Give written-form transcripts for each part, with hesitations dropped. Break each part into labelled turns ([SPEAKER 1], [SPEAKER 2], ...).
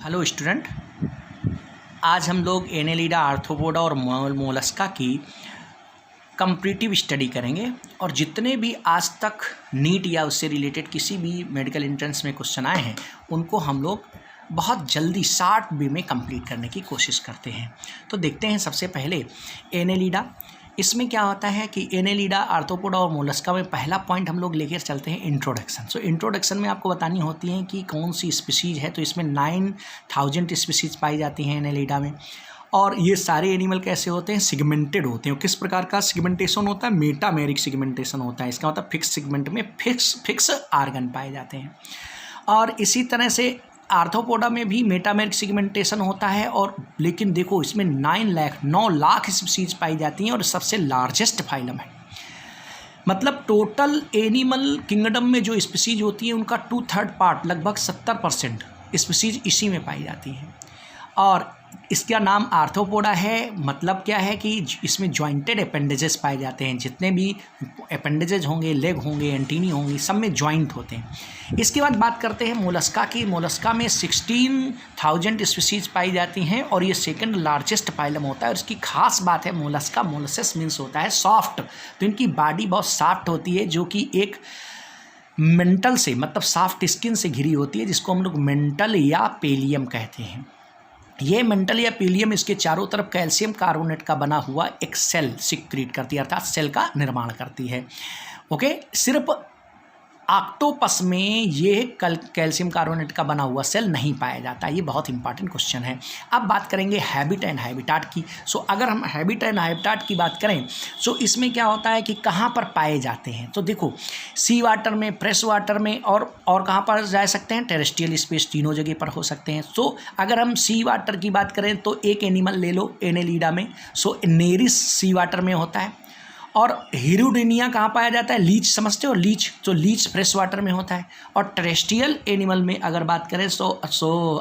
[SPEAKER 1] Hello student, आज हम लोग एनेलिडा, आर्थ्रोपोडा और मोलस्का की कंपैरेटिव स्टडी करेंगे। और जितने भी आज तक नीट या उससे रिलेटेड किसी भी मेडिकल एंट्रेंस में क्वेश्चन आए हैं उनको हम लोग बहुत जल्दी शॉर्ट वे में कंप्लीट करने की कोशिश करते हैं। तो देखते हैं सबसे पहले एनेलिडा। इसमें क्या होता है कि एनेलिडा, आर्थ्रोपोडा और मोलस्का में पहला पॉइंट हम लोग लेकर चलते हैं इंट्रोडक्शन। सो इंट्रोडक्शन में आपको बतानी होती है कि कौन सी स्पीसीज है। तो इसमें 9000 स्पीसीज पाई जाती हैं एनेलिडा में। और ये सारे एनिमल कैसे होते हैं? सिगमेंटेड होते हैं। किस प्रकार का सिगमेंटेशन होता है? मेटामेरिक सिगमेंटेशन होता है। इसका मतलब फिक्स सिगमेंट में फिक्स आर्गन पाए जाते हैं। और इसी तरह से आर्थ्रोपोडा में भी मेटामेरिक सिगमेंटेशन होता है। और लेकिन देखो, इसमें 9 लाख स्पीसीज पाई जाती हैं और सबसे लार्जेस्ट फाइलम है। मतलब टोटल एनिमल किंगडम में जो स्पीसीज होती है उनका 2/3 पार्ट, लगभग 70% स्पीसीज इसी में पाई जाती हैं। और इसका नाम आर्थ्रोपोडा है। मतलब क्या है कि इसमें जॉइंटेड अपेंडेजेस पाए जाते हैं। जितने भी अपेंडेजेस होंगे, लेग होंगे, एंटीनी होंगी, सब में जॉइंट होते हैं। इसके बाद बात करते हैं मोलस्का की। मोलस्का में 16,000 स्पीसीज पाई जाती हैं और ये सेकंड लार्जेस्ट फाइलम होता है। और इसकी खास बात है मोलस्का, मोलसेस मीन्स होता है सॉफ्ट। तो इनकी बॉडी बहुत सॉफ्ट होती है, जो कि एक मेंटल से, मतलब सॉफ्ट स्किन से घिरी होती है, जिसको हम लोग मेंटल या पेलियम कहते हैं। ये मेंटल या पीलियम इसके चारों तरफ कैल्शियम कार्बोनेट का बना हुआ एक सेल सिक्रीट करती है, अर्थात सेल का निर्माण करती है। ओके, सिर्फ ऑक्टोपस में ये कैल्शियम कार्बोनेट का बना हुआ सेल नहीं पाया जाता। ये बहुत इंपॉर्टेंट क्वेश्चन है। अब बात करेंगे हैबिट एंड हैबिटाट की। सो अगर हम हैबिट एंड हैबिटाट की बात करें सो इसमें क्या होता है कि कहाँ पर पाए जाते हैं। तो देखो, सी वाटर में, फ्रेश वाटर में और कहाँ पर जा सकते हैं? टेरेस्ट्रियल स्पेस, तीनों जगह पर हो सकते हैं। सो अगर हम सी वाटर की बात करें तो एक एनिमल ले लो एनेलिडा में। सो नेरिस सी वाटर में होता है। और हिरुडिनिया कहाँ पाया जाता है? लीच, समझते हो लीच? तो लीच फ्रेश वाटर में होता है। और टेरेस्ट्रियल एनिमल में अगर बात करें सो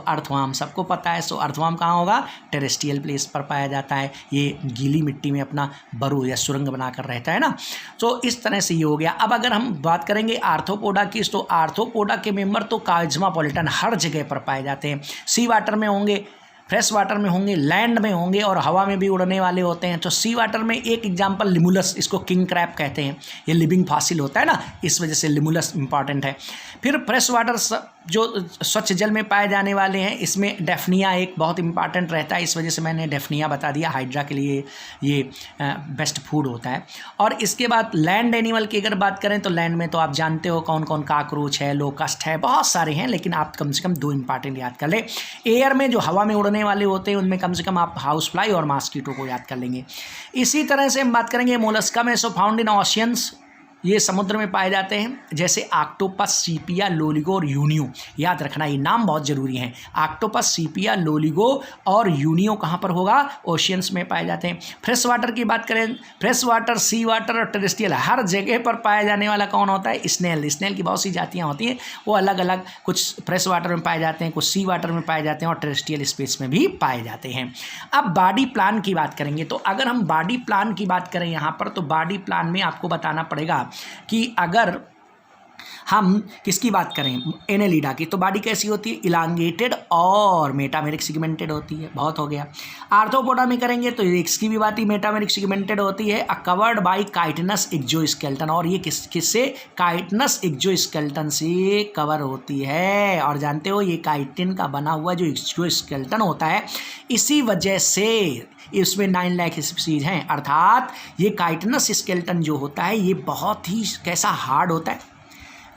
[SPEAKER 1] अर्थवर्म, सबको पता है। सो अर्थवर्म कहाँ होगा? टेरेस्ट्रियल प्लेस पर पाया जाता है। ये गीली मिट्टी में अपना बरू या सुरंग बनाकर रहता है ना। तो इस तरह से ये हो गया। अब अगर हम बात करेंगे आर्थ्रोपोडा की, तो आर्थ्रोपोडा के मेंबर तो कॉस्मोपॉलिटन हर जगह पर पाए जाते हैं। सी वाटर में होंगे, फ्रेश वाटर में होंगे, लैंड में होंगे और हवा में भी उड़ने वाले होते हैं। तो सी वाटर में एक एग्जांपल लिमुलस, इसको किंग क्रैब कहते हैं। ये लिविंग फॉसिल होता है ना, इस वजह से लिमुलस इंपॉर्टेंट है। फिर फ्रेश वाटर जो स्वच्छ जल में पाए जाने वाले हैं, इसमें डेफनिया एक बहुत इंपॉर्टेंट रहता है। इस वजह से मैंने डेफनिया बता दिया। हाइड्रा के लिए ये बेस्ट फूड होता है। और इसके बाद लैंड एनिमल की अगर बात करें तो लैंड में तो आप जानते हो कौन कौन, काकरोच है, लोकस्ट है, बहुत सारे हैं। लेकिन आप कम से कम 2 इंपॉर्टेंट याद कर ले। एयर में जो हवा में उड़ने वाले होते हैं उनमें कम से कम आप हाउस फ्लाई और मॉस्किटो को याद कर लेंगे। इसी तरह से हम बात करेंगे मोलस्का में। सो फाउंड इन ओशियंस, ये समुद्र में पाए जाते हैं, जैसे ऑक्टोपस, सीपिया, लोलिगो और यूनियो। याद रखना, ये नाम बहुत ज़रूरी हैं। ऑक्टोपस, सीपिया, लोलिगो और यूनियो कहाँ पर होगा? ओशियंस में पाए जाते हैं। फ्रेश वाटर की बात करें, फ्रेश वाटर, सी वाटर और टेरेस्ट्रियल हर जगह पर पाया जाने वाला कौन होता है? स्नेल। स्नेल की बहुत सी जातियाँ होती हैं, वो अलग अलग, कुछ फ्रेश वाटर में पाए जाते हैं, कुछ सी वाटर में पाए जाते हैं और टेरेस्ट्रियल स्पेस में भी पाए जाते हैं। अब बॉडी प्लान की बात करेंगे। तो अगर हम बॉडी प्लान की बात करें यहाँ पर, तो बॉडी प्लान में आपको बताना पड़ेगा कि अगर हम किसकी बात करें, एनेलिडा की, तो बॉडी कैसी होती है? इलांगेटेड और मेटामेरिक सिगमेंटेड होती है। बहुत हो गया। आर्थ्रोपोडा में करेंगे तो इसकी भी बात ही मेटामेरिक सिगमेंटेड होती है, कवर्ड बाय काइटिनस एक्सोस्केलेटन। और ये किससे? काइटिनस एक्सोस्केलेटन से कवर होती है। और जानते हो ये काइटिन का बना हुआ जो एक्सोस्केलेटन होता है, इसी वजह से इसमें 9 लाख स्पीसीज हैं। अर्थात ये काइटिनस स्केलेटन जो होता है ये बहुत ही कैसा हार्ड होता है,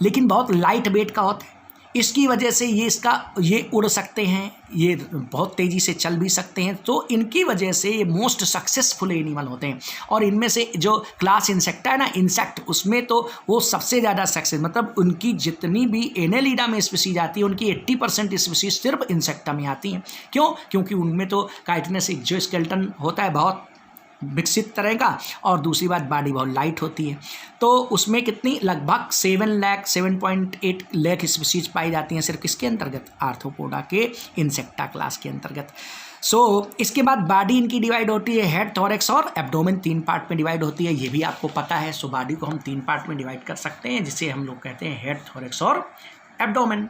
[SPEAKER 1] लेकिन बहुत लाइट वेट का होता है। इसकी वजह से ये उड़ सकते हैं, ये बहुत तेज़ी से चल भी सकते हैं। तो इनकी वजह से ये मोस्ट सक्सेसफुल एनिमल होते हैं। और इनमें से जो क्लास इंसेक्टा है ना, इंसेक्ट, उसमें तो वो सबसे ज़्यादा सक्सेस, मतलब उनकी जितनी भी एनेलिडा में स्पीसीज आती है उनकी 80% स्पीसीज सिर्फ इंसेक्टा में आती हैं। क्यों? क्योंकि उनमें तो काइटिनस एक्सोस्केलेटन होता है बहुत विकसित तरह का, और दूसरी बात बॉडी बहुत लाइट होती है। तो उसमें कितनी, लगभग 7.8 लाख स्पीसीज पाई जाती हैं सिर्फ किसके अंतर्गत? आर्थ्रोपोडा के इंसेक्टा क्लास के अंतर्गत। इसके बाद बॉडी इनकी डिवाइड होती है हेड, थोरैक्स और एब्डोमेन, 3 पार्ट में डिवाइड होती है। ये भी आपको पता है। बॉडी को हम 3 पार्ट में डिवाइड कर सकते हैं, जिसे हम लोग कहते हैं हेड, थोरैक्स और एब्डोमेन।